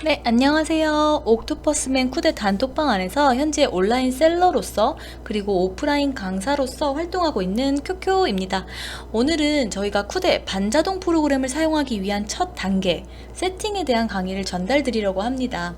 네, 안녕하세요. 옥토퍼스맨 쿠데 단톡방 안에서 현재 온라인 셀러로서 그리고 오프라인 강사로서 활동하고 있는 큐큐입니다. 오늘은 저희가 쿠데 반자동 프로그램을 사용하기 위한 첫 단계 세팅에 대한 강의를 전달 드리려고 합니다.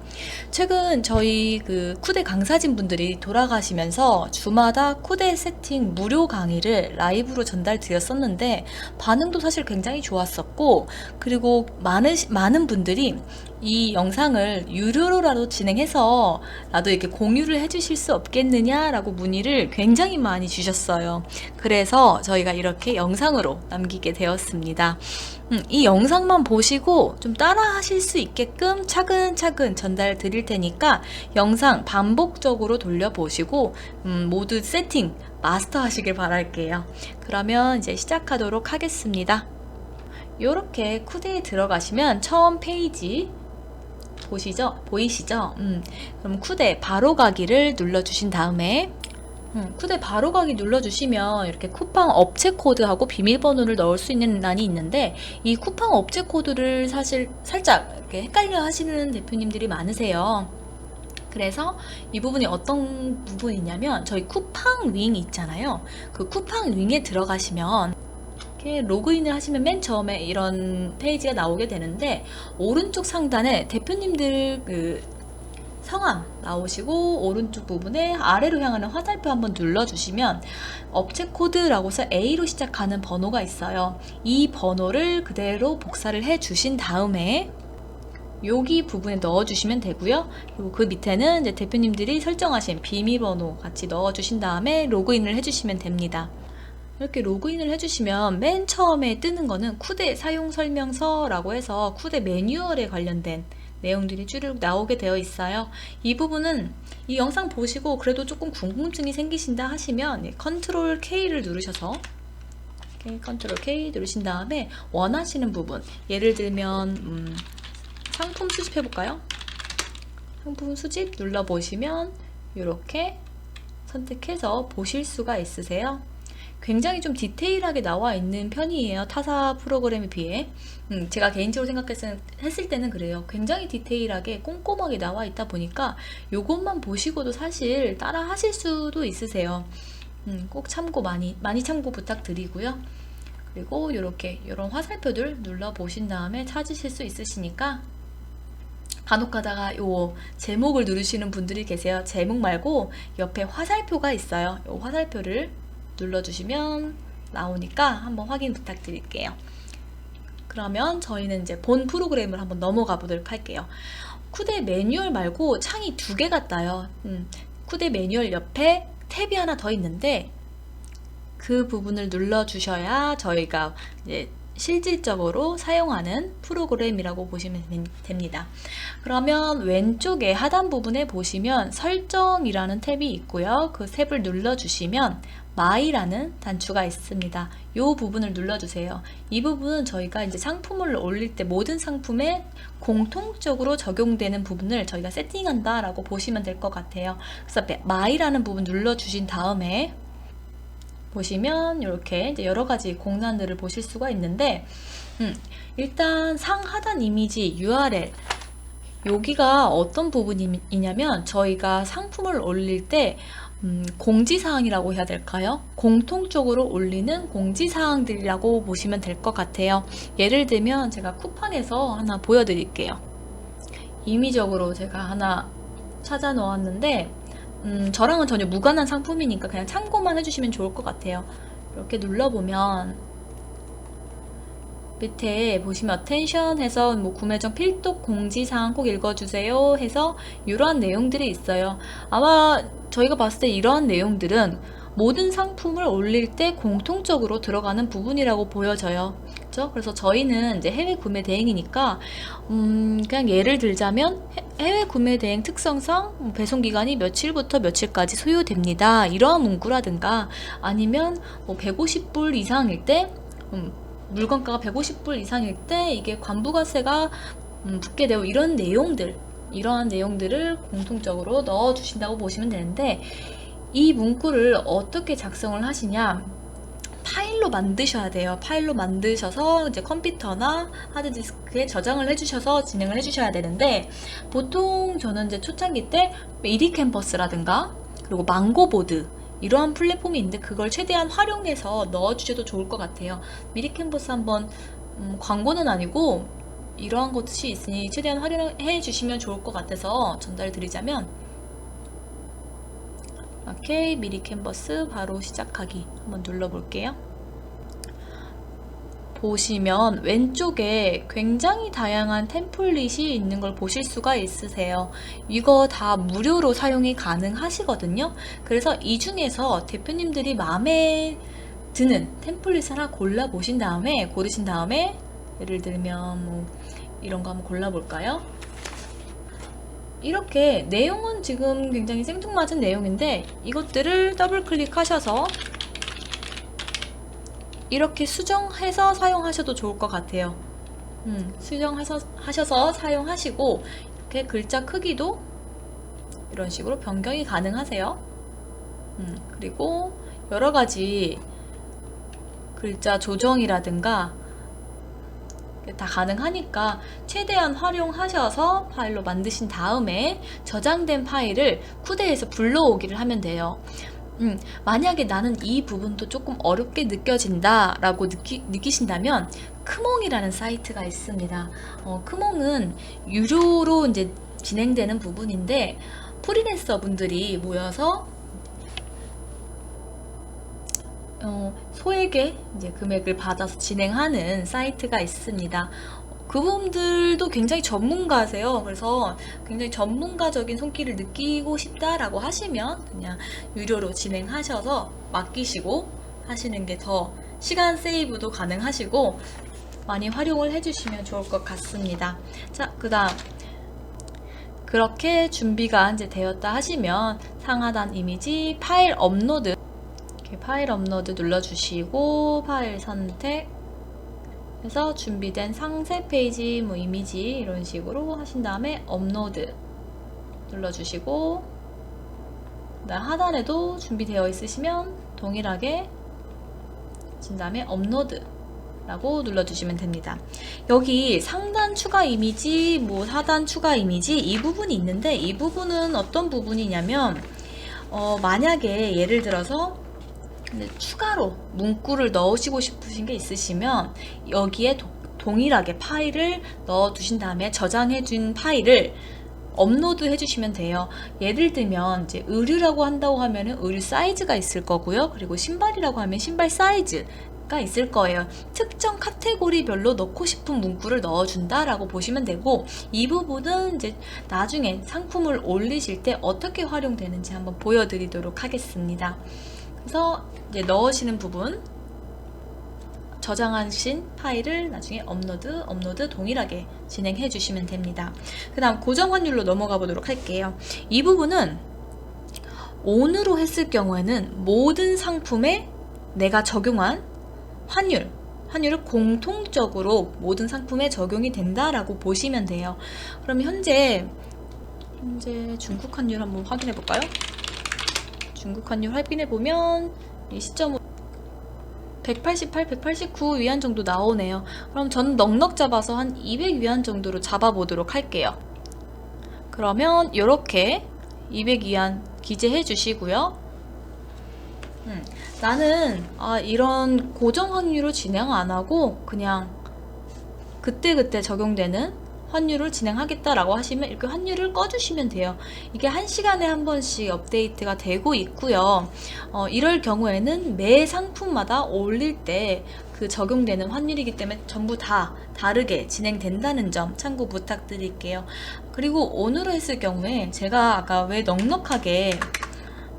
최근 저희 쿠데 강사진 분들이 돌아가시면서 주마다 쿠데 세팅 무료 강의를 라이브로 전달 드렸었는데 반응도 사실 굉장히 좋았었고, 그리고 많은 분들이 이 영상을 유료로라도 진행해서 나도 이렇게 공유를 해주실 수 없겠느냐라고 문의를 굉장히 많이 주셨어요. 그래서 저희가 이렇게 영상으로 남기게 되었습니다. 이 영상만 보시고 좀 따라 하실 수 있게끔 차근차근 전달 드릴 테니까 영상 반복적으로 돌려보시고 모두 세팅 마스터 하시길 바랄게요. 그러면 이제 시작하도록 하겠습니다. 이렇게 쿠데에 들어가시면 처음 페이지 보이시죠? 그럼 쿠데 바로 가기를 눌러주신 다음에 쿠데 바로 가기 눌러주시면 이렇게 쿠팡 업체 코드하고 비밀번호를 넣을 수 있는 란이 있는데, 이 쿠팡 업체 코드를 사실 살짝 이렇게 헷갈려 하시는 대표님들이 많으세요. 그래서 이 부분이 어떤 부분이냐면, 저희 쿠팡 윙 있잖아요. 그 쿠팡 윙에 들어가시면 이렇게 로그인을 하시면 맨 처음에 이런 페이지가 나오게 되는데, 오른쪽 상단에 대표님들 성함 나오시고 오른쪽 부분에 아래로 향하는 화살표 한번 눌러주시면 업체 코드라고 해서 A로 시작하는 번호가 있어요. 이 번호를 그대로 복사를 해 주신 다음에 여기 부분에 넣어주시면 되고요. 그리고 그 밑에는 이제 대표님들이 설정하신 비밀번호 같이 넣어주신 다음에 로그인을 해주시면 됩니다. 이렇게 로그인을 해주시면 맨 처음에 뜨는 거는 쿠데 사용 설명서라고 해서 쿠데 매뉴얼에 관련된 내용들이 쭉 나오게 되어 있어요. 이 부분은 이 영상 보시고 그래도 조금 궁금증이 생기신다 하시면 컨트롤 K를 누르셔서 컨트롤 K 누르신 다음에 원하시는 부분, 예를 들면 상품 수집 해볼까요? 상품 수집 눌러보시면 이렇게 선택해서 보실 수가 있으세요. 굉장히 좀 디테일하게 나와 있는 편이에요. 타사 프로그램에 비해. 제가 개인적으로 생각했을 때는 그래요. 굉장히 디테일하게 꼼꼼하게 나와 있다 보니까 요것만 보시고도 사실 따라 하실 수도 있으세요. 꼭 참고 많이 참고 부탁드리고요. 그리고 이렇게 이런 화살표들 눌러 보신 다음에 찾으실 수 있으시니까, 간혹 가다가 요 제목을 누르시는 분들이 계세요. 제목 말고 옆에 화살표가 있어요. 요 화살표를 눌러주시면 나오니까 한번 확인 부탁드릴게요. 그러면 저희는 이제 본 프로그램을 한번 넘어가 보도록 할게요. 쿠데 매뉴얼 말고 창이 두 개가 떠요. 쿠데 매뉴얼 옆에 탭이 하나 더 있는데, 그 부분을 눌러주셔야 저희가 이제 실질적으로 사용하는 프로그램이라고 보시면 됩니다. 그러면 왼쪽에 하단 부분에 보시면 설정이라는 탭이 있고요. 그 탭을 눌러주시면 마이라는 단추가 있습니다. 이 부분을 눌러주세요. 이 부분은 저희가 이제 상품을 올릴 때 모든 상품에 공통적으로 적용되는 부분을 저희가 세팅한다 라고 보시면 될 것 같아요. 그래서 마이라는 부분 눌러주신 다음에 보시면 이렇게 이제 여러 가지 공란들을 보실 수가 있는데, 일단 상하단 이미지 URL, 여기가 어떤 부분이냐면 저희가 상품을 올릴 때 공지사항이라고 해야 될까요? 공통적으로 올리는 공지사항들이라고 보시면 될 것 같아요. 예를 들면 제가 쿠팡에서 하나 보여드릴게요. 임의적으로 제가 하나 찾아 놓았는데 저랑은 전혀 무관한 상품이니까 그냥 참고만 해주시면 좋을 것 같아요. 이렇게 눌러보면 밑에 보시면 어텐션 해서 뭐 구매 전 필독 공지사항 꼭 읽어주세요 해서 이러한 내용들이 있어요. 아마 저희가 봤을 때 이러한 내용들은 모든 상품을 올릴 때 공통적으로 들어가는 부분이라고 보여져요. 그렇죠? 그래서 저희는 이제 해외 구매 대행이니까 그냥 예를 들자면 해외 구매 대행 특성상 배송 기간이 며칠부터 며칠까지 소요됩니다. 이러한 문구라든가, 아니면 뭐 150불 이상일 때 물건가가 150불 이상일 때 이게 관부가세가 붙게 되고, 이러한 내용들을 공통적으로 넣어 주신다고 보시면 되는데, 이 문구를 어떻게 작성을 하시냐, 파일로 만드셔야 돼요. 파일로 만드셔서 이제 컴퓨터나 하드디스크에 저장을 해주셔서 진행을 해주셔야 되는데, 보통 저는 이제 초창기 때 미리 캔버스라든가 그리고 망고보드 이러한 플랫폼이 있는데 그걸 최대한 활용해서 넣어주셔도 좋을 것 같아요. 미리 캔버스 한번 광고는 아니고 이러한 것이 있으니 최대한 활용해 주시면 좋을 것 같아서 전달 드리자면, 이렇게 미리 캔버스 바로 시작하기 한번 눌러 볼게요. 보시면 왼쪽에 굉장히 다양한 템플릿이 있는 걸 보실 수가 있으세요. 이거 다 무료로 사용이 가능하시거든요. 그래서 이 중에서 대표님들이 마음에 드는 템플릿 하나 골라 보신 다음에, 고르신 다음에, 예를 들면 뭐 이런 거 한번 골라 볼까요? 이렇게 내용은 지금 굉장히 생뚱맞은 내용인데 이것들을 더블 클릭하셔서 이렇게 수정해서 사용하셔도 좋을 것 같아요. 수정하셔서 사용하시고, 이렇게 글자 크기도 이런 식으로 변경이 가능하세요. 그리고 여러가지 글자 조정이라든가 다 가능하니까 최대한 활용하셔서 파일로 만드신 다음에 저장된 파일을 쿠데에서 불러오기를 하면 돼요. 만약에 나는 이 부분도 조금 어렵게 느껴진다 라고 느끼신다면 크몽이라는 사이트가 있습니다. 크몽은 유료로 이제 진행되는 부분인데, 프리랜서 분들이 모여서 소액의 이제 금액을 받아서 진행하는 사이트가 있습니다. 그분들도 굉장히 전문가세요. 그래서 굉장히 전문가적인 손길을 느끼고 싶다라고 하시면 그냥 유료로 진행하셔서 맡기시고 하시는 게 더 시간 세이브도 가능하시고 많이 활용을 해주시면 좋을 것 같습니다. 자, 그 다음 그렇게 준비가 이제 되었다 하시면 상하단 이미지 파일 업로드, 이렇게 파일 업로드 눌러주시고 파일 선택 해서 준비된 상세 페이지 뭐 이미지 이런 식으로 하신 다음에 업로드 눌러주시고, 그다음 하단에도 준비되어 있으시면 동일하게 하신 다음에 업로드 라고 눌러주시면 됩니다. 여기 상단 추가 이미지, 뭐 하단 추가 이미지 이 부분이 있는데, 이 부분은 어떤 부분이냐면 만약에 예를 들어서 추가로 문구를 넣으시고 싶으신 게 있으시면 여기에 동일하게 파일을 넣어 두신 다음에 저장해 준 파일을 업로드 해주시면 돼요. 예를 들면 이제 의류라고 한다고 하면은 의류 사이즈가 있을 거고요. 그리고 신발이라고 하면 신발 사이즈가 있을 거예요. 특정 카테고리별로 넣고 싶은 문구를 넣어준다 라고 보시면 되고, 이 부분은 이제 나중에 상품을 올리실 때 어떻게 활용되는지 한번 보여드리도록 하겠습니다. 그래서 이제 넣으시는 부분, 저장하신 파일을 나중에 업로드 동일하게 진행해 주시면 됩니다. 그 다음 고정 환율로 넘어가 보도록 할게요. 이 부분은 온으로 했을 경우에는 모든 상품에 내가 적용한 환율을 공통적으로 모든 상품에 적용이 된다라고 보시면 돼요. 그럼 현재 중국 환율 한번 확인해 볼까요? 중국 환율 확인해 보면 이 시점으로 188, 189 위안 정도 나오네요. 그럼 저는 넉넉 잡아서 한 200 위안 정도로 잡아보도록 할게요. 그러면 이렇게 200 위안 기재해 주시고요. 나는 이런 고정 환율로 진행 안 하고 그냥 그때그때 적용되는 환율을 진행하겠다라고 하시면 이렇게 환율을 꺼주시면 돼요. 이게 1시간에 한 번씩 업데이트가 되고 있고요. 이럴 경우에는 매 상품마다 올릴 때 그 적용되는 환율이기 때문에 전부 다 다르게 진행된다는 점 참고 부탁드릴게요. 그리고 오늘로 했을 경우에 제가 아까 왜 넉넉하게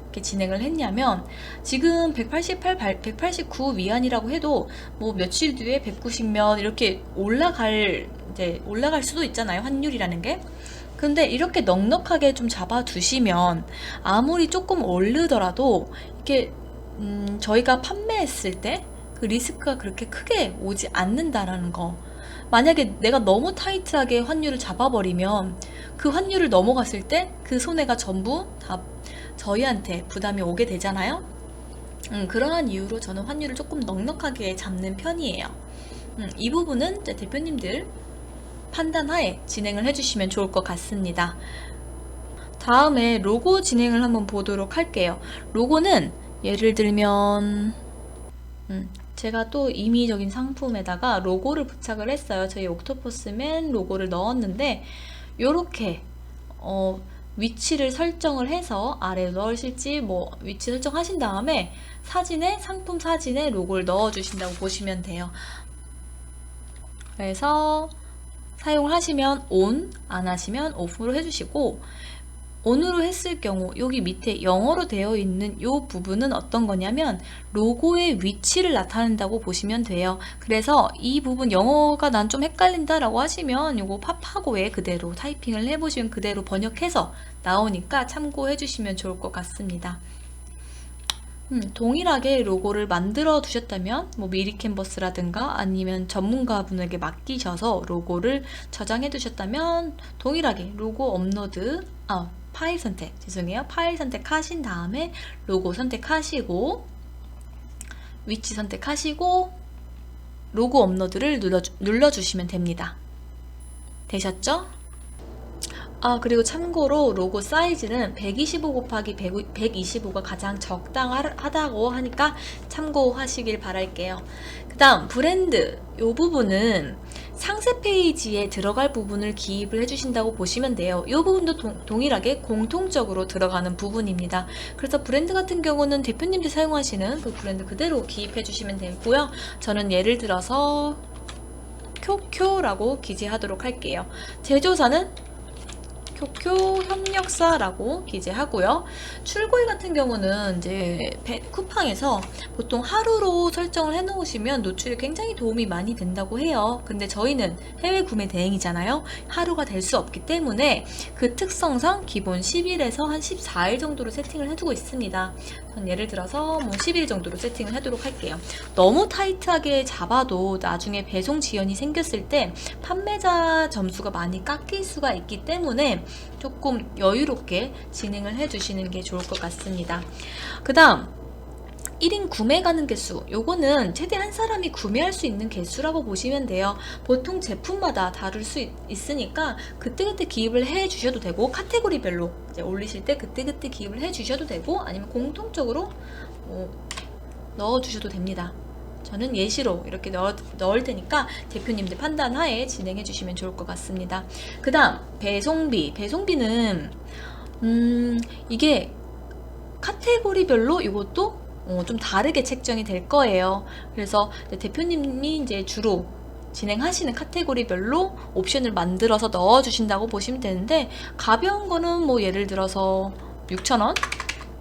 이렇게 진행을 했냐면, 지금 188, 189 위안이라고 해도 뭐 며칠 뒤에 190몇 이렇게 올라갈 수도 있잖아요, 환율이라는 게. 근데 이렇게 넉넉하게 좀 잡아두시면 아무리 조금 오르더라도 이렇게 저희가 판매했을 때 그 리스크가 그렇게 크게 오지 않는다라는 거. 만약에 내가 너무 타이트하게 환율을 잡아버리면 그 환율을 넘어갔을 때 그 손해가 전부 다 저희한테 부담이 오게 되잖아요. 그러한 이유로 저는 환율을 조금 넉넉하게 잡는 편이에요. 이 부분은 이제 대표님들 판단하에 진행을 해주시면 좋을 것 같습니다. 다음에 로고 진행을 한번 보도록 할게요. 로고는 예를 들면 제가 또 임의적인 상품에다가 로고를 부착을 했어요. 저희 옥토퍼스맨 로고를 넣었는데 요렇게 위치를 설정을 해서 아래에 넣으실지 뭐 위치 설정하신 다음에 사진에 상품 사진에 로고를 넣어 주신다고 보시면 돼요. 그래서 사용을 하시면 ON, 안 하시면 OFF로 해주시고, ON으로 했을 경우 여기 밑에 영어로 되어 있는 이 부분은 어떤 거냐면 로고의 위치를 나타낸다고 보시면 돼요. 그래서 이 부분 영어가 난 좀 헷갈린다 라고 하시면 요거 팝하고 왜 그대로 타이핑을 해보시면 그대로 번역해서 나오니까 참고해 주시면 좋을 것 같습니다. 동일하게 로고를 만들어 두셨다면 뭐 미리 캔버스라든가 아니면 전문가분에게 맡기셔서 로고를 저장해 두셨다면 동일하게 로고 업로드 파일 선택 파일 선택하신 다음에 로고 선택하시고 위치 선택하시고 로고 업로드를 눌러주시면 됩니다. 되셨죠? 그리고 참고로 로고 사이즈는 125 곱하기 125가 가장 적당하다고 하니까 참고하시길 바랄게요. 그 다음 브랜드 이 부분은 상세 페이지에 들어갈 부분을 기입을 해주신다고 보시면 돼요. 이 부분도 동일하게 공통적으로 들어가는 부분입니다. 그래서 브랜드 같은 경우는 대표님들이 사용하시는 그 브랜드 그대로 기입해 주시면 되고요. 저는 예를 들어서 쿄쿄라고 기재하도록 할게요. 제조사는 쿄쿄 협력사라고 기재하고요. 출고일 같은 경우는 이제 쿠팡에서 보통 하루로 설정을 해 놓으시면 노출에 굉장히 도움이 많이 된다고 해요. 근데 저희는 해외 구매 대행이잖아요. 하루가 될 수 없기 때문에 그 특성상 기본 10일에서 한 14일 정도로 세팅을 해두고 있습니다. 예를 들어서 뭐 10일 정도로 세팅을 하도록 할게요. 너무 타이트하게 잡아도 나중에 배송 지연이 생겼을 때 판매자 점수가 많이 깎일 수가 있기 때문에 조금 여유롭게 진행을 해주시는 게 좋을 것 같습니다. 그 다음 1인 구매 가능 개수, 요거는 최대 한 사람이 구매할 수 있는 개수라고 보시면 돼요. 보통 제품마다 다를 수 있으니까 그때그때 기입을 해 주셔도 되고, 카테고리별로 이제 올리실 때 그때그때 기입을 해 주셔도 되고, 아니면 공통적으로 넣어 주셔도 됩니다. 저는 예시로 이렇게 넣을 테니까 대표님들 판단하에 진행해 주시면 좋을 것 같습니다. 그 다음 배송비는 이게 카테고리별로 이것도 좀 다르게 책정이 될 거예요. 그래서 대표님이 이제 주로 진행하시는 카테고리별로 옵션을 만들어서 넣어 주신다고 보시면 되는데, 가벼운 거는 뭐 예를 들어서 6,000원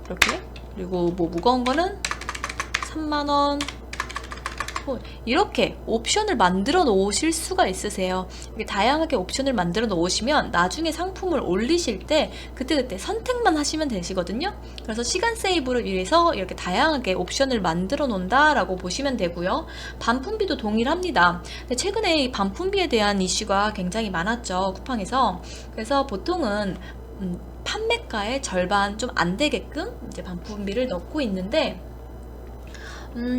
이렇게, 그리고 뭐 무거운 거는 30,000원 이렇게 옵션을 만들어 놓으실 수가 있으세요. 이렇게 다양하게 옵션을 만들어 놓으시면 나중에 상품을 올리실 때 그때그때 선택만 하시면 되시거든요. 그래서 시간 세이브를 위해서 이렇게 다양하게 옵션을 만들어 놓는다라고 보시면 되고요. 반품비도 동일합니다. 근데 최근에 이 반품비에 대한 이슈가 굉장히 많았죠, 쿠팡에서. 그래서 보통은 판매가의 절반 좀 안 되게끔 이제 반품비를 넣고 있는데,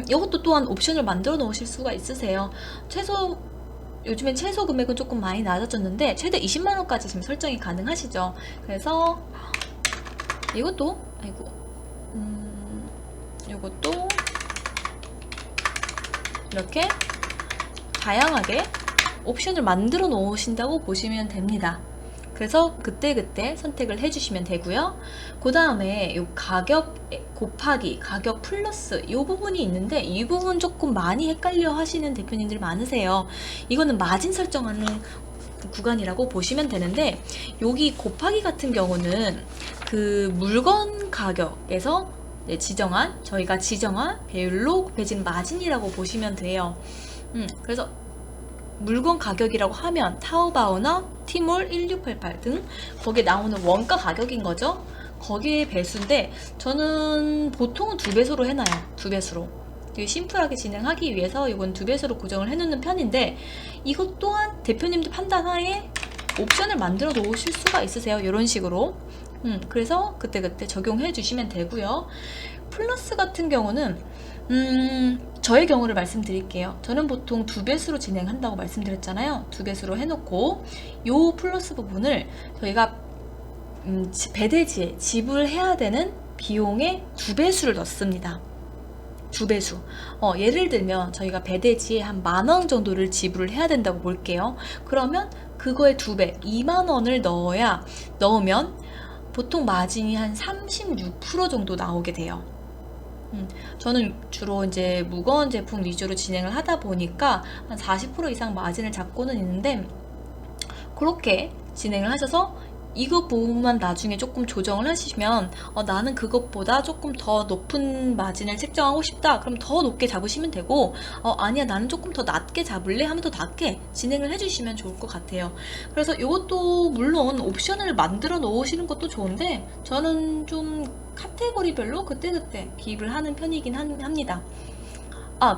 이것도 또한 옵션을 만들어 놓으실 수가 있으세요. 요즘엔 최소 금액은 조금 많이 낮아졌는데 최대 20만원까지 지금 설정이 가능하시죠. 그래서 이것도 이것도 이렇게 다양하게 옵션을 만들어 놓으신다고 보시면 됩니다. 그래서 그때그때 선택을 해주시면 되고요. 그 다음에 이 가격 곱하기 가격 플러스 이 부분이 있는데, 이 부분 조금 많이 헷갈려 하시는 대표님들 많으세요. 이거는 마진 설정하는 구간이라고 보시면 되는데, 여기 곱하기 같은 경우는 그 물건 가격에서 저희가 지정한 배율로 곱해진 마진이라고 보시면 돼요. 그래서 물건 가격이라고 하면 타오바오나 티몰 1688 등 거기에 나오는 원가 가격인 거죠. 거기에 배수인데, 저는 보통은 2배수로 해놔요. 2배수로 되게 심플하게 진행하기 위해서 이건 2배수로 고정을 해놓는 편인데, 이것 또한 대표님들 판단하에 옵션을 만들어 놓으실 수가 있으세요. 이런 식으로. 그래서 그때그때 적용해 주시면 되고요. 플러스 같은 경우는 저의 경우를 말씀드릴게요. 저는 보통 2배수로 진행한다고 말씀드렸잖아요. 2배수로 해놓고 요 플러스 부분을 저희가 배대지에 지불해야 되는 비용의 2배수를 넣습니다. 2배수. 예를 들면 저희가 배대지에 한 10,000원 정도를 지불을 해야 된다고 볼게요. 그러면 그거의 2배, 20,000원을 넣으면 보통 마진이 한 36% 정도 나오게 돼요. 저는 주로 이제 무거운 제품 위주로 진행을 하다 보니까 한 40% 이상 마진을 잡고는 있는데, 그렇게 진행을 하셔서 이거 부분만 나중에 조금 조정을 하시면 나는 그것보다 조금 더 높은 마진을 책정하고 싶다, 그럼 더 높게 잡으시면 되고, 아니야 나는 조금 더 낮게 잡을래 하면 더 낮게 진행을 해주시면 좋을 것 같아요. 그래서 이것도 물론 옵션을 만들어 놓으시는 것도 좋은데, 저는 좀 카테고리별로 그때그때 기입을 하는 편이긴 합니다.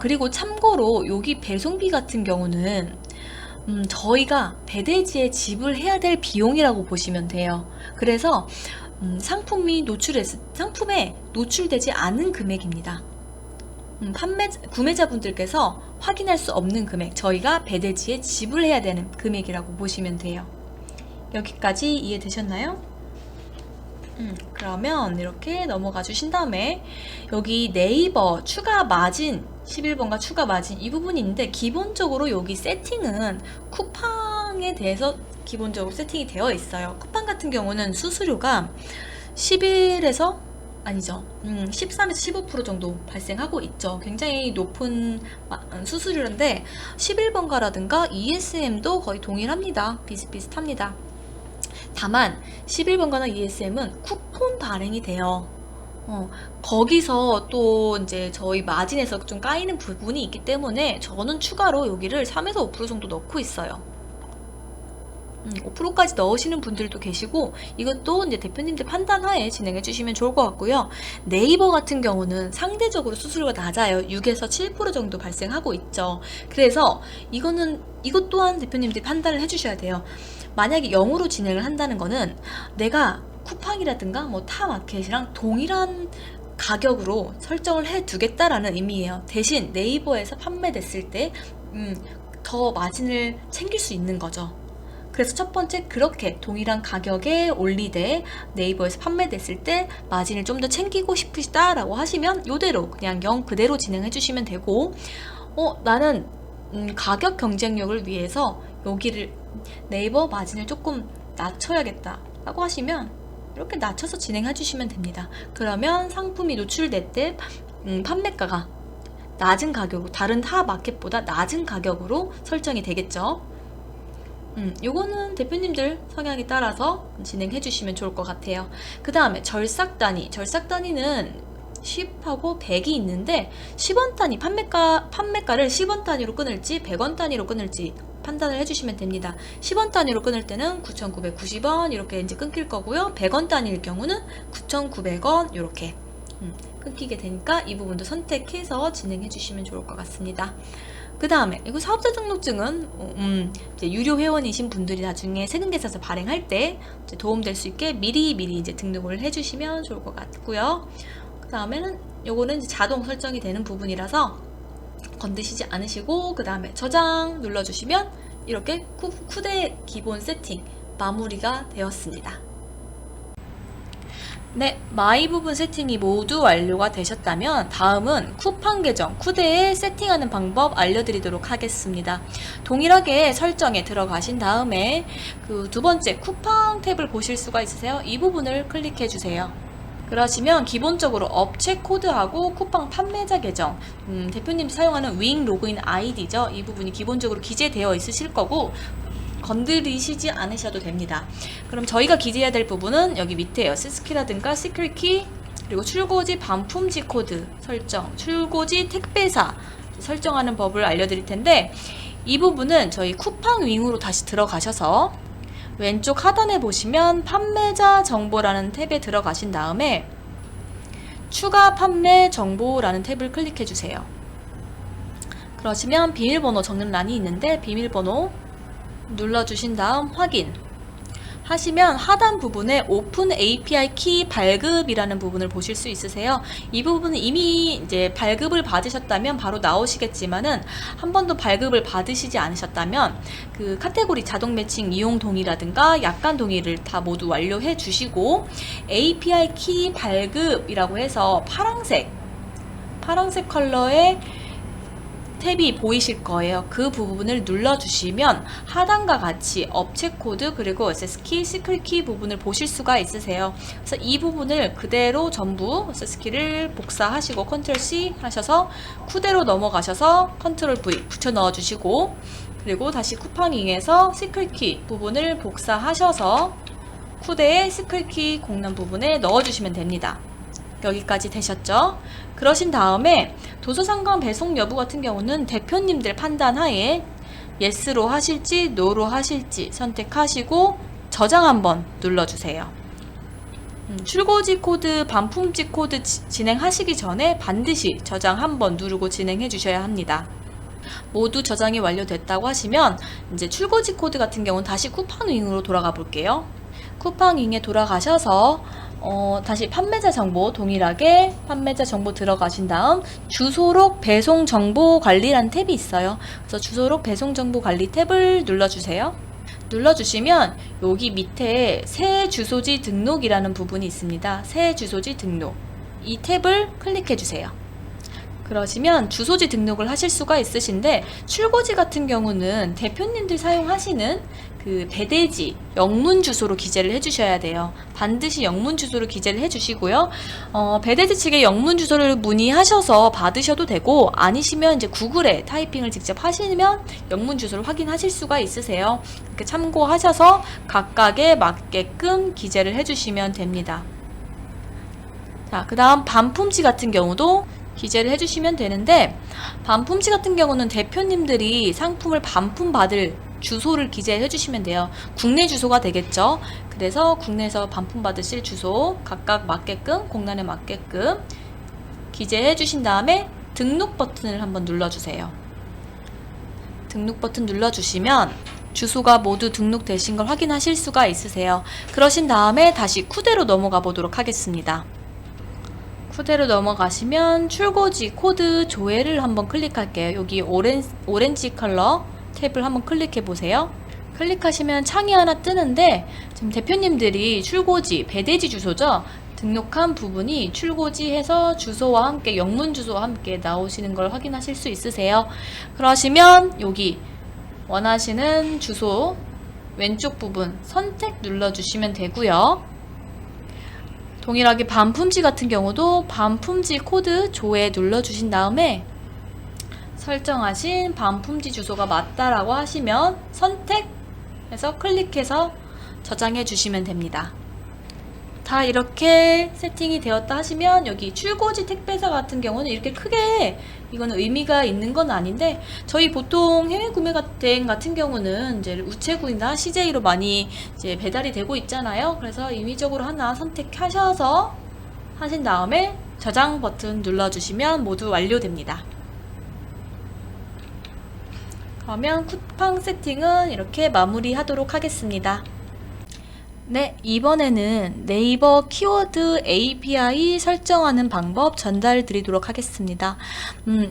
그리고 참고로 여기 배송비 같은 경우는 저희가 배대지에 지불해야 될 비용이라고 보시면 돼요. 그래서 상품에 노출되지 않은 금액입니다. 구매자분들께서 확인할 수 없는 금액, 저희가 배대지에 지불해야 되는 금액이라고 보시면 돼요. 여기까지 이해되셨나요? 그러면 이렇게 넘어가 주신 다음에 여기 네이버 추가 마진 11번가 추가 마진 이 부분이 있는데, 기본적으로 여기 세팅은 쿠팡에 대해서 기본적으로 세팅이 되어 있어요. 쿠팡 같은 경우는 수수료가 13에서 15% 정도 발생하고 있죠. 굉장히 높은 수수료인데 11번가라든가 ESM도 거의 동일합니다. 비슷비슷합니다. 다만 11번가나 ESM은 쿠폰 발행이 돼요. 거기서 또 이제 저희 마진에서 좀 까이는 부분이 있기 때문에 저는 추가로 여기를 3에서 5% 정도 넣고 있어요. 5%까지 넣으시는 분들도 계시고, 이것도 이제 대표님들 판단하에 진행해 주시면 좋을 것 같고요. 네이버 같은 경우는 상대적으로 수수료가 낮아요. 6에서 7% 정도 발생하고 있죠. 그래서 이것 또한 대표님들이 판단을 해 주셔야 돼요. 만약에 0으로 진행을 한다는 거는 내가 쿠팡이라든가 뭐 타 마켓이랑 동일한 가격으로 설정을 해 두겠다라는 의미예요. 대신 네이버에서 판매됐을 때 더 마진을 챙길 수 있는 거죠. 그래서 첫 번째, 그렇게 동일한 가격에 올리되 네이버에서 판매됐을 때 마진을 좀 더 챙기고 싶으시다라고 하시면 이대로 그냥 0 그대로 진행해 주시면 되고, 나는 가격 경쟁력을 위해서 여기를 네이버 마진을 조금 낮춰야겠다 라고 하시면 이렇게 낮춰서 진행해 주시면 됩니다. 그러면 상품이 노출될 때 판매가가 낮은 가격으로, 다른 타 마켓보다 낮은 가격으로 설정이 되겠죠. 요거는 대표님들 성향에 따라서 진행해 주시면 좋을 것 같아요. 그 다음에 절삭 단위는 10하고 100이 있는데 10원 단위 판매가를 10원 단위로 끊을지 100원 단위로 끊을지 판단을 해주시면 됩니다. 10원 단위로 끊을 때는 9,990원 이렇게 이제 끊길 거고요. 100원 단위일 경우는 9,900원 이렇게 끊기게 되니까 이 부분도 선택해서 진행해 주시면 좋을 것 같습니다. 그 다음에 이거 사업자 등록증은 이제 유료 회원이신 분들이 나중에 세금계산서 발행할 때 이제 도움될 수 있게 미리 이제 등록을 해주시면 좋을 것 같고요. 그 다음에는 요거는 이제 자동 설정이 되는 부분이라서 건드시지 않으시고, 그 다음에 저장 눌러주시면 이렇게 쿠데 기본 세팅 마무리가 되었습니다. 네, 마이 부분 세팅이 모두 완료가 되셨다면 다음은 쿠팡 계정 쿠데에 세팅하는 방법 알려드리도록 하겠습니다. 동일하게 설정에 들어가신 다음에 그 두 번째 쿠팡 탭을 보실 수가 있으세요. 이 부분을 클릭해 주세요. 그러시면 기본적으로 업체 코드하고 쿠팡 판매자 계정, 대표님 사용하는 윙 로그인 아이디죠. 이 부분이 기본적으로 기재되어 있으실 거고 건드리시지 않으셔도 됩니다. 그럼 저희가 기재해야 될 부분은 여기 밑에요. 시스키라든가 시크릿키, 그리고 출고지 반품지 코드 설정, 출고지 택배사 설정하는 법을 알려드릴 텐데, 이 부분은 저희 쿠팡 윙으로 다시 들어가셔서 왼쪽 하단에 보시면 판매자 정보라는 탭에 들어가신 다음에 추가 판매 정보라는 탭을 클릭해 주세요. 그러시면 비밀번호 적는 란이 있는데 비밀번호 눌러주신 다음 하시면 하단 부분에 오픈 API 키 발급이라는 부분을 보실 수 있으세요. 이 부분은 이미 이제 발급을 받으셨다면 바로 나오시겠지만은 한 번도 발급을 받으시지 않으셨다면 그 카테고리 자동 매칭 이용 동의라든가 약관 동의를 다 모두 완료해 주시고 API 키 발급이라고 해서 파란색 컬러의 탭이 보이실 거예요. 그 부분을 눌러주시면 하단과 같이 업체 코드 그리고 SS키, 시클키 부분을 보실 수가 있으세요. 그래서 이 부분을 그대로 전부 SS키를 복사하시고 컨트롤 C 하셔서 쿠대로 넘어가셔서 컨트롤 V 붙여 넣어주시고 그리고 다시 쿠팡잉에서 시클키 부분을 복사하셔서 쿠대의 시클키 공란 부분에 넣어주시면 됩니다. 여기까지 되셨죠? 그러신 다음에 도서상관 배송 여부 같은 경우는 대표님들 판단하에 예스로 하실지 노로 하실지 선택하시고 저장 한번 눌러주세요. 출고지 코드, 반품지 코드 진행하시기 전에 반드시 저장 한번 누르고 진행해 주셔야 합니다. 모두 저장이 완료됐다고 하시면 이제 출고지 코드 같은 경우는 다시 쿠팡잉으로 돌아가 볼게요. 쿠팡잉에 돌아가셔서 다시 판매자 정보 동일하게 판매자 정보 들어가신 다음 주소록 배송 정보 관리라는 탭이 있어요. 그래서 주소록 배송 정보 관리 탭을 눌러주세요. 눌러주시면 여기 밑에 새 주소지 등록이라는 부분이 있습니다. 새 주소지 등록 이 탭을 클릭해 주세요. 그러시면 주소지 등록을 하실 수가 있으신데 출고지 같은 경우는 대표님들 사용하시는 그 배대지 영문 주소로 기재를 해주셔야 돼요. 반드시 영문 주소로 기재를 해주시고요. 배대지 측에 영문 주소를 문의하셔서 받으셔도 되고 아니시면 이제 구글에 타이핑을 직접 하시면 영문 주소를 확인하실 수가 있으세요. 이렇게 참고하셔서 각각에 맞게끔 기재를 해주시면 됩니다. 자, 그 다음 반품지 같은 경우도 기재를 해주시면 되는데 반품지 같은 경우는 대표님들이 상품을 반품받을 주소를 기재해 주시면 돼요. 국내 주소가 되겠죠. 그래서 국내에서 반품 받으실 주소 각각 맞게끔 공란에 맞게끔 기재해 주신 다음에 등록 버튼을 한번 눌러주세요. 등록 버튼 눌러주시면 주소가 모두 등록되신 걸 확인하실 수가 있으세요. 그러신 다음에 다시 쿠대로 넘어가 보도록 하겠습니다. 쿠대로 넘어가시면 출고지 코드 조회를 한번 클릭할게요. 여기 오렌지 컬러 탭을 한번 클릭해 보세요. 클릭하시면 창이 하나 뜨는데 지금 대표님들이 출고지, 배대지 주소죠. 등록한 부분이 출고지 해서 주소와 함께 영문 주소와 함께 나오시는 걸 확인하실 수 있으세요. 그러시면 여기 원하시는 주소 왼쪽 부분 선택 눌러주시면 되고요. 동일하게 반품지 같은 경우도 반품지 코드 조회 눌러주신 다음에 설정하신 반품지 주소가 맞다라고 하시면 선택해서 클릭해서 저장해 주시면 됩니다. 다 이렇게 세팅이 되었다 하시면 여기 출고지 택배사 같은 경우는 이렇게 크게 이거는 의미가 있는 건 아닌데 저희 보통 해외 구매 대행 같은 경우는 이제 우체국이나 CJ로 많이 이제 배달이 되고 있잖아요. 그래서 임의적으로 하나 선택하셔서 하신 다음에 저장 버튼 눌러주시면 모두 완료됩니다. 그러면 쿠팡 세팅은 이렇게 마무리하도록 하겠습니다. 네, 이번에는 네이버 키워드 API 설정하는 방법 전달 드리도록 하겠습니다.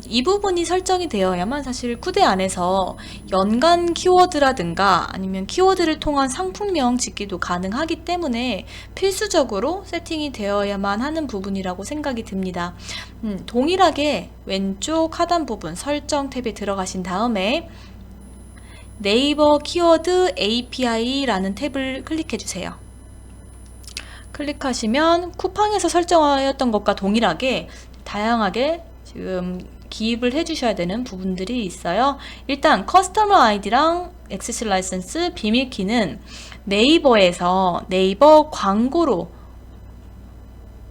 이 부분이 설정이 되어야만 사실 쿠대 안에서 연관 키워드라든가 아니면 키워드를 통한 상품명 짓기도 가능하기 때문에 필수적으로 세팅이 되어야만 하는 부분이라고 생각이 듭니다. 동일하게 왼쪽 하단 부분 설정 탭에 들어가신 다음에 네이버 키워드 API라는 탭을 클릭해 주세요. 클릭하시면 쿠팡에서 설정하였던 것과 동일하게 다양하게 지금 기입을 해 주셔야 되는 부분들이 있어요. 일단 커스터머 아이디랑 액세스 라이선스 비밀키는 네이버에서 네이버 광고로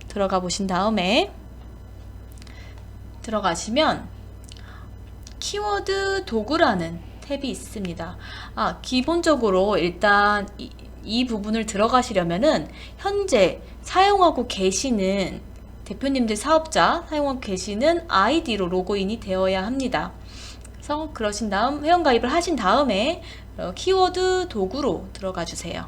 들어가 보신 다음에 들어가시면 키워드 도구라는 탭이 있습니다. 기본적으로 일단 이 부분을 들어가시려면은 현재 사용하고 계시는 대표님들 사업자 사용하고 계시는 아이디로 로그인이 되어야 합니다. 그래서 그러신 다음 회원가입을 하신 다음에 키워드 도구로 들어가 주세요.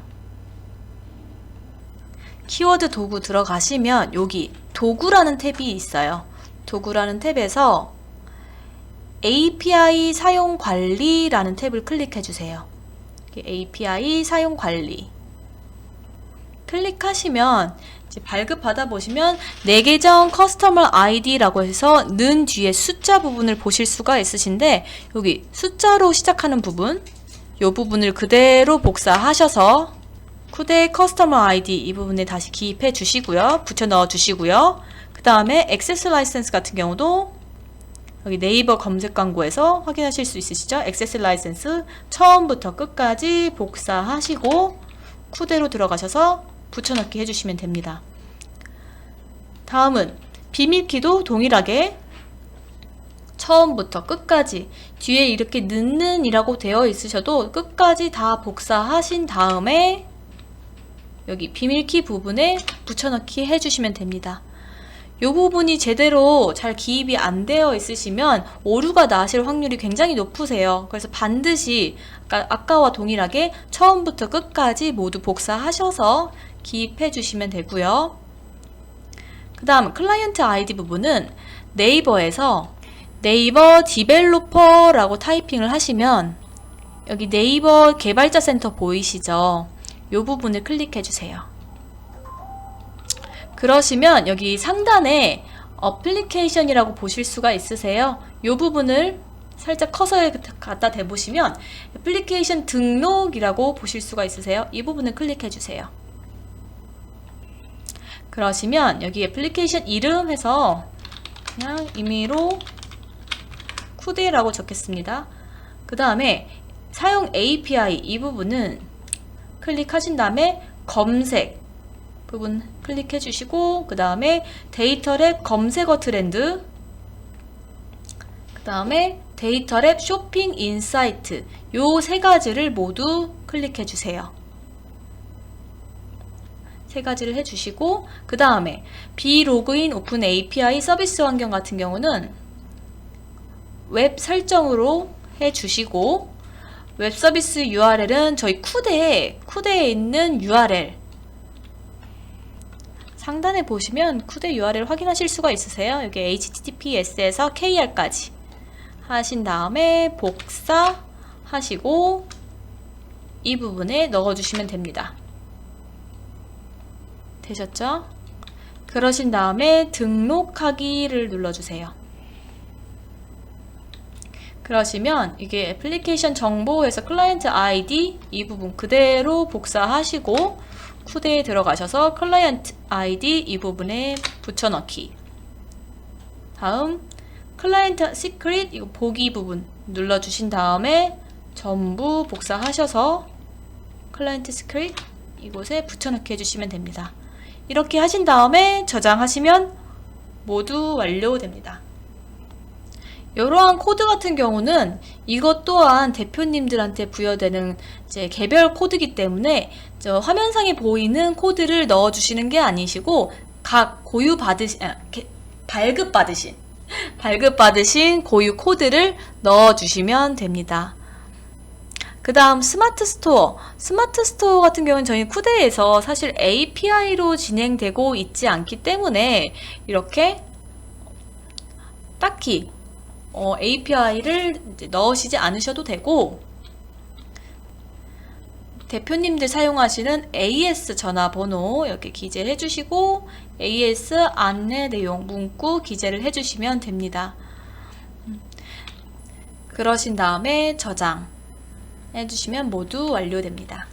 키워드 도구 들어가시면 여기 도구라는 탭이 있어요. 도구라는 탭에서 API 사용 관리라는 탭을 클릭해 주세요. API 사용 관리 클릭하시면 이제 발급받아 보시면 내 계정 커스터머 아이디라고 해서 는 뒤에 숫자 부분을 보실 수가 있으신데 여기 숫자로 시작하는 부분 이 부분을 그대로 복사하셔서 쿠데 커스터머 아이디 이 부분에 다시 기입해 주시고요. 붙여 넣어 주시고요. 그 다음에 액세스 라이센스 같은 경우도 여기 네이버 검색 광고에서 확인하실 수 있으시죠? 액세스 라이센스 처음부터 끝까지 복사하시고 쿠데로 들어가셔서 붙여넣기 해주시면 됩니다. 다음은 비밀키도 동일하게 처음부터 끝까지 뒤에 이렇게 는이라고 되어 있으셔도 끝까지 다 복사하신 다음에 여기 비밀키 부분에 붙여넣기 해주시면 됩니다. 이 부분이 제대로 잘 기입이 안 되어 있으시면 오류가 나실 확률이 굉장히 높으세요. 그래서 반드시 아까와 동일하게 처음부터 끝까지 모두 복사하셔서 기입해 주시면 되고요. 그 다음 클라이언트 아이디 부분은 네이버에서 네이버 디벨로퍼라고 타이핑을 하시면 여기 네이버 개발자 센터 보이시죠? 이 부분을 클릭해 주세요. 그러시면 여기 상단에 어플리케이션이라고 보실 수가 있으세요. 이 부분을 살짝 커서에 갖다 대보시면 애플리케이션 등록이라고 보실 수가 있으세요. 이 부분을 클릭해 주세요. 그러시면 여기 애플리케이션 이름 해서 그냥 임의로 쿠데라고 적겠습니다. 그 다음에 사용 API 이 부분은 클릭하신 다음에 검색 부분 클릭해 주시고 그 다음에 데이터랩 검색어 트렌드 그 다음에 데이터랩 쇼핑 인사이트 요 세 가지를 모두 클릭해 주세요. 세 가지를 해주시고 그 다음에 비로그인 오픈 API 서비스 환경 같은 경우는 웹 설정으로 해주시고 웹 서비스 URL은 저희 쿠데에 있는 URL 상단에 보시면 쿠데 URL 확인하실 수가 있으세요. 여기 HTTPS에서 KR까지 하신 다음에 복사하시고 이 부분에 넣어주시면 됩니다. 되셨죠? 그러신 다음에 등록하기를 눌러주세요. 그러시면 이게 애플리케이션 정보에서 클라이언트 아이디 이 부분 그대로 복사하시고 쿠데에 들어가셔서 클라이언트 아이디 이 부분에 붙여넣기 다음 클라이언트 시크릿 이거 보기 부분 눌러주신 다음에 전부 복사하셔서 클라이언트 시크릿 이곳에 붙여넣기 해주시면 됩니다. 이렇게 하신 다음에 저장하시면 모두 완료됩니다. 이러한 코드 같은 경우는 이것 또한 대표님들한테 부여되는 이제 개별 코드이기 때문에 저 화면상에 보이는 코드를 넣어주시는 게 아니시고 각 발급받으신 고유 코드를 넣어주시면 됩니다. 그 다음 스마트 스토어 같은 경우는 저희 쿠데에서 사실 API로 진행되고 있지 않기 때문에 이렇게 딱히 API를 넣으시지 않으셔도 되고 대표님들 사용하시는 AS 전화번호 이렇게 기재해 주시고 AS 안내 내용 문구 기재를 해 주시면 됩니다. 그러신 다음에 저장 해주시면 모두 완료됩니다.